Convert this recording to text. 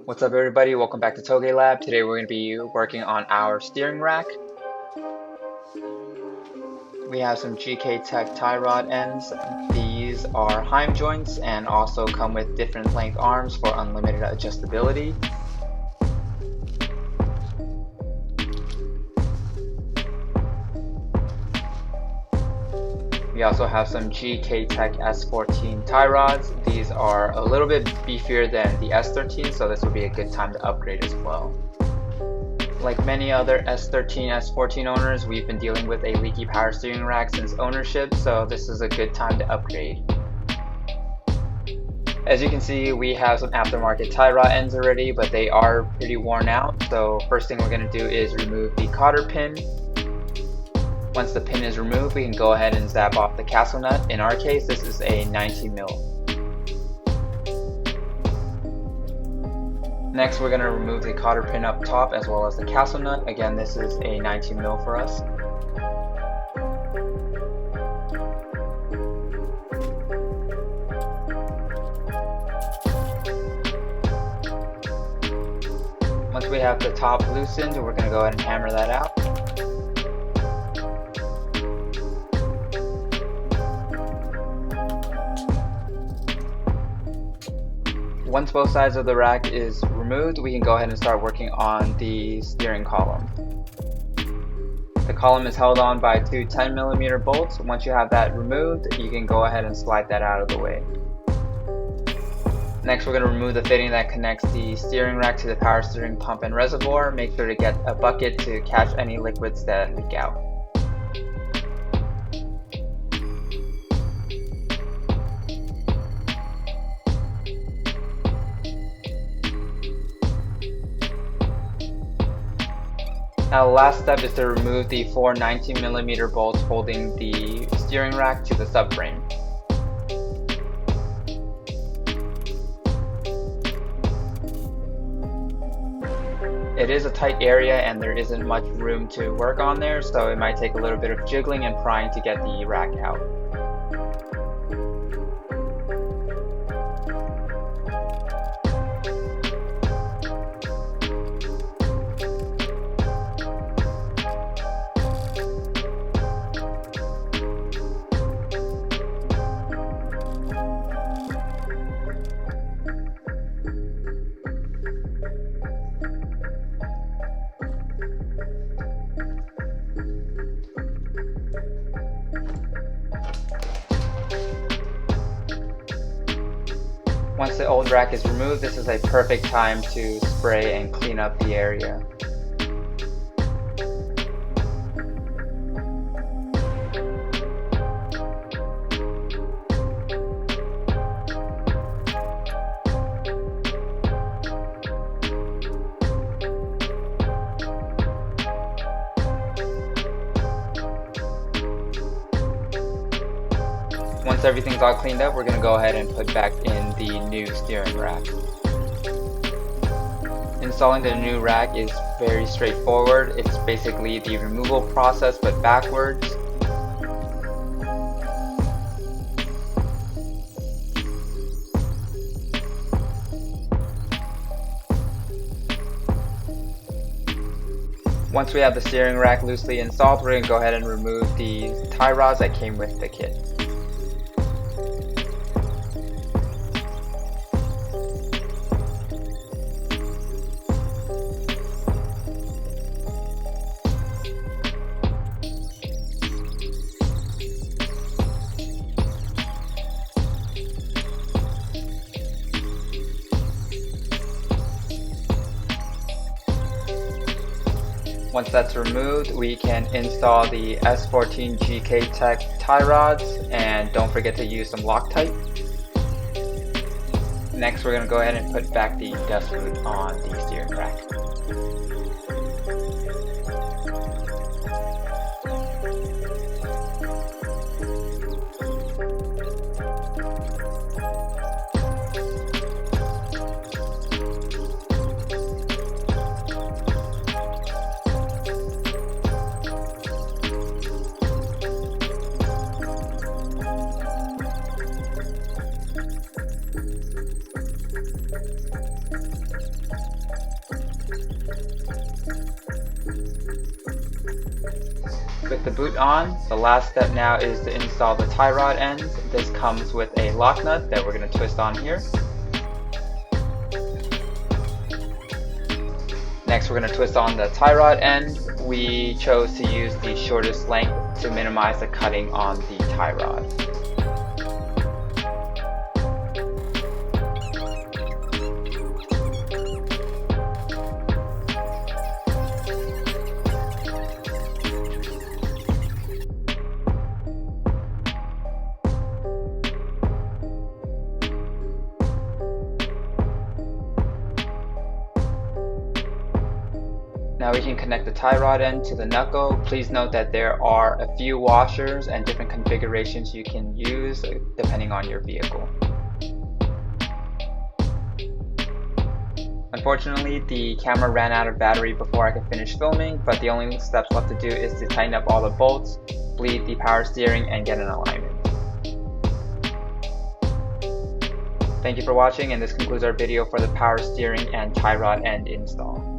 What's up everybody, welcome back to Toge Lab. Today we're going to be working on our steering rack. We have some GK Tech tie rod ends. These are Heim joints and also come with different length arms for unlimited adjustability. We also have some GK Tech S13 tie rods. These are a little bit beefier than the S13, so this will be a good time to upgrade as well. Like many other S13, S14 owners, we've been dealing with a leaky power steering rack since ownership, so this is a good time to upgrade. As you can see, we have some aftermarket tie rod ends already, but they are pretty worn out. So first thing we're going to do is remove the cotter pin. Once the pin is removed, we can go ahead and zap off the castle nut. In our case, this is a 90 mil. Next, we're going to remove the cotter pin up top as well as the castle nut. Again, this is a 90 mil for us. Once we have the top loosened, we're going to go ahead and hammer that out. Once both sides of the rack is removed, we can go ahead and start working on the steering column. The column is held on by two 10mm bolts. Once you have that removed, you can go ahead and slide that out of the way. Next, we're going to remove the fitting that connects the steering rack to the power steering pump and reservoir. Make sure to get a bucket to catch any liquids that leak out. Now the last step is to remove the four 19mm bolts holding the steering rack to the subframe. It is a tight area and there isn't much room to work on there, so it might take a little bit of jiggling and prying to get the rack out. Once the old rack is removed, this is a perfect time to spray and clean up the area. Once everything's all cleaned up, we're going to go ahead and put back in the new steering rack. Installing the new rack is very straightforward. It's basically the removal process but backwards. Once we have the steering rack loosely installed, we're going to go ahead and remove the tie rods that came with the kit. Once that's removed, we can install the S13 GK Tech tie rods, and don't forget to use some Loctite. Next, we're going to go ahead and put back the dust boot on the steering rack. With the boot on, the last step now is to install the tie rod ends. This comes with a lock nut that we're going to twist on here. Next, we're going to twist on the tie rod end. We chose to use the shortest length to minimize the cutting on the tie rod. Now we can connect the tie rod end to the knuckle. Please note that there are a few washers and different configurations you can use depending on your vehicle. Unfortunately, the camera ran out of battery before I could finish filming, but the only steps left to do is to tighten up all the bolts, bleed the power steering, and get an alignment. Thank you for watching, and this concludes our video for the power steering and tie rod end install.